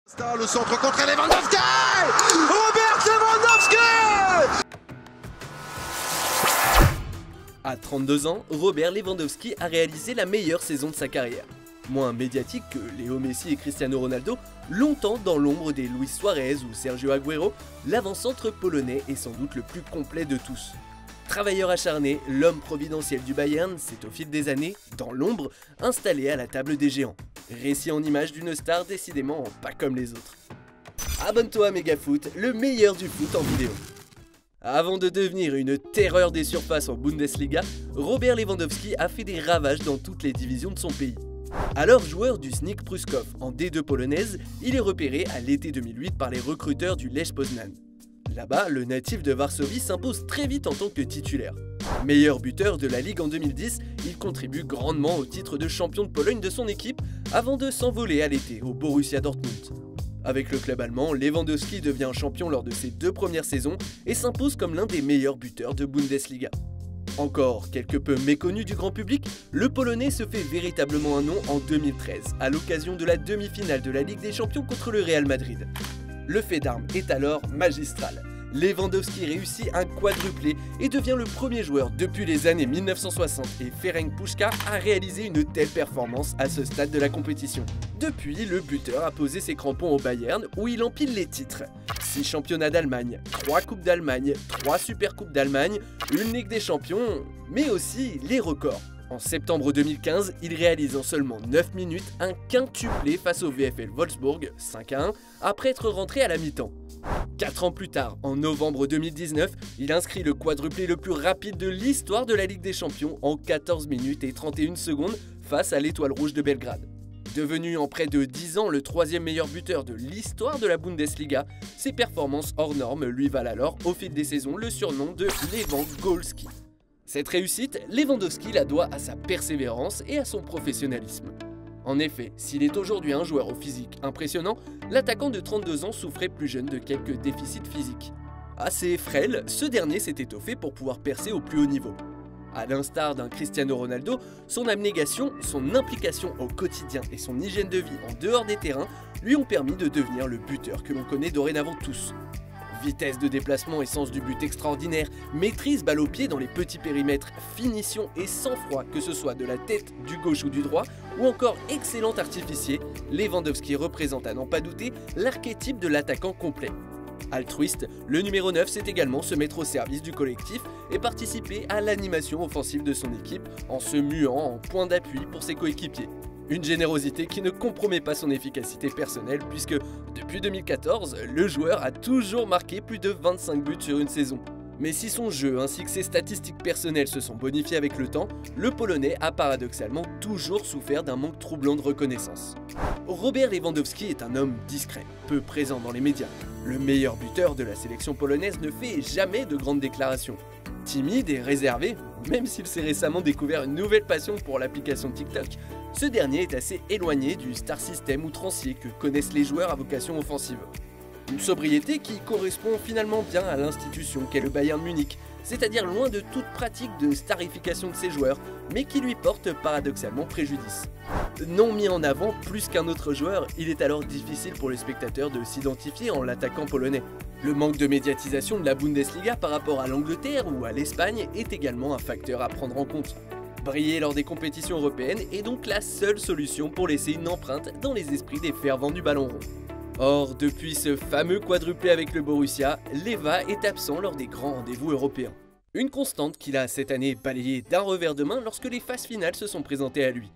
Le centre contre Lewandowski. Robert Lewandowski. À 32 ans, Robert Lewandowski a réalisé la meilleure saison de sa carrière. Moins médiatique que Léo Messi et Cristiano Ronaldo, longtemps dans l'ombre des Luis Suarez ou Sergio Agüero, l'avant-centre polonais est sans doute le plus complet de tous. Travailleur acharné, l'homme providentiel du Bayern s'est au fil des années, dans l'ombre, installé à la table des géants. Récit en image d'une star décidément pas comme les autres. Abonne-toi à Megafoot, le meilleur du foot en vidéo. Avant de devenir une terreur des surfaces en Bundesliga, Robert Lewandowski a fait des ravages dans toutes les divisions de son pays. Alors joueur du SNIK Pruszków en D2 polonaise, il est repéré à l'été 2008 par les recruteurs du Lech Poznań. Là-bas, le natif de Varsovie s'impose très vite en tant que titulaire. Meilleur buteur de la Ligue en 2010, il contribue grandement au titre de champion de Pologne de son équipe avant de s'envoler à l'été au Borussia Dortmund. Avec le club allemand, Lewandowski devient champion lors de ses 2 premières saisons et s'impose comme l'un des meilleurs buteurs de Bundesliga. Encore quelque peu méconnu du grand public, le Polonais se fait véritablement un nom en 2013 à l'occasion de la demi-finale de la Ligue des Champions contre le Real Madrid. Le fait d'armes est alors magistral. Lewandowski réussit un quadruplé et devient le premier joueur depuis les années 1960 et Ferenc Puskás à réaliser une telle performance à ce stade de la compétition. Depuis, le buteur a posé ses crampons au Bayern où il empile les titres. 6 championnats d'Allemagne, 3 coupes d'Allemagne, 3 supercoupes d'Allemagne, une Ligue des Champions, mais aussi les records. En septembre 2015, il réalise en seulement 9 minutes un quintuplé face au VfL Wolfsburg 5-1 après être rentré à la mi-temps. 4 ans plus tard, en novembre 2019, il inscrit le quadruplé le plus rapide de l'histoire de la Ligue des Champions en 14 minutes et 31 secondes face à l'Étoile Rouge de Belgrade. Devenu en près de 10 ans le 3e meilleur buteur de l'histoire de la Bundesliga, ses performances hors normes lui valent alors au fil des saisons le surnom de Lewandowski. Cette réussite, Lewandowski la doit à sa persévérance et à son professionnalisme. En effet, s'il est aujourd'hui un joueur au physique impressionnant, l'attaquant de 32 ans souffrait plus jeune de quelques déficits physiques. Assez frêle, ce dernier s'est étoffé pour pouvoir percer au plus haut niveau. À l'instar d'un Cristiano Ronaldo, son abnégation, son implication au quotidien et son hygiène de vie en dehors des terrains lui ont permis de devenir le buteur que l'on connaît dorénavant tous. Vitesse de déplacement et sens du but extraordinaire, maîtrise balle au pied dans les petits périmètres, finition et sang-froid que ce soit de la tête, du gauche ou du droit, ou encore excellent artificier, Lewandowski représente à n'en pas douter l'archétype de l'attaquant complet. Altruiste, le numéro 9 sait également se mettre au service du collectif et participer à l'animation offensive de son équipe en se muant en point d'appui pour ses coéquipiers. Une générosité qui ne compromet pas son efficacité personnelle puisque, depuis 2014, le joueur a toujours marqué plus de 25 buts sur une saison. Mais si son jeu ainsi que ses statistiques personnelles se sont bonifiées avec le temps, le Polonais a paradoxalement toujours souffert d'un manque troublant de reconnaissance. Robert Lewandowski est un homme discret, peu présent dans les médias. Le meilleur buteur de la sélection polonaise ne fait jamais de grandes déclarations. Timide et réservé, même s'il s'est récemment découvert une nouvelle passion pour l'application TikTok, ce dernier est assez éloigné du star system outrancier que connaissent les joueurs à vocation offensive. Une sobriété qui correspond finalement bien à l'institution qu'est le Bayern Munich, c'est-à-dire loin de toute pratique de starification de ses joueurs, mais qui lui porte paradoxalement préjudice. Non mis en avant plus qu'un autre joueur, il est alors difficile pour les spectateurs de s'identifier en l'attaquant polonais. Le manque de médiatisation de la Bundesliga par rapport à l'Angleterre ou à l'Espagne est également un facteur à prendre en compte. Briller lors des compétitions européennes est donc la seule solution pour laisser une empreinte dans les esprits des fervents du ballon rond. Or, depuis ce fameux quadruplé avec le Borussia, Lewa est absent lors des grands rendez-vous européens. Une constante qu'il a cette année balayée d'un revers de main lorsque les phases finales se sont présentées à lui.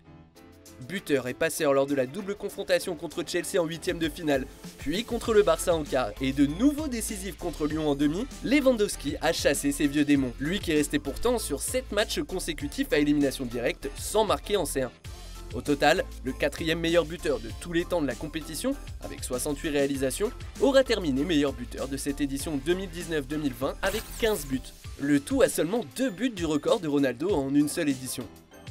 Buteur et passeur lors de la double confrontation contre Chelsea en 8e de finale, puis contre le Barça en quart et de nouveau décisif contre Lyon en demi, Lewandowski a chassé ses vieux démons, lui qui est resté pourtant sur 7 matchs consécutifs à élimination directe sans marquer en C1. Au total, le 4e meilleur buteur de tous les temps de la compétition, avec 68 réalisations, aura terminé meilleur buteur de cette édition 2019-2020 avec 15 buts. Le tout à seulement 2 buts du record de Ronaldo en une seule édition.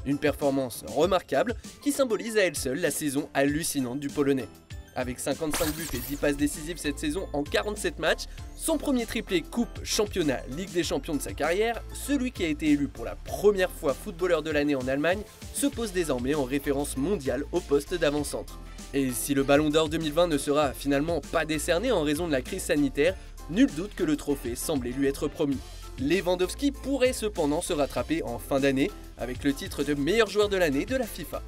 Une performance remarquable qui symbolise à elle seule la saison hallucinante du Polonais. Avec 55 buts et 10 passes décisives cette saison en 47 matchs, son premier triplé coupe, championnat, Ligue des Champions de sa carrière, celui qui a été élu pour la première fois footballeur de l'année en Allemagne, se pose désormais en référence mondiale au poste d'avant-centre. Et si le Ballon d'Or 2020 ne sera finalement pas décerné en raison de la crise sanitaire, nul doute que le trophée semblait lui être promis. Lewandowski pourrait cependant se rattraper en fin d'année avec le titre de meilleur joueur de l'année de la FIFA.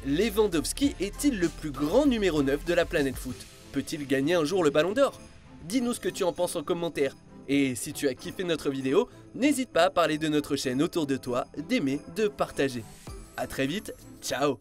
Lewandowski est-il le plus grand numéro 9 de la planète foot? Peut-il gagner un jour le Ballon d'Or? Dis-nous ce que tu en penses en commentaire. Et si tu as kiffé notre vidéo, n'hésite pas à parler de notre chaîne autour de toi, d'aimer, de partager. A très vite, ciao!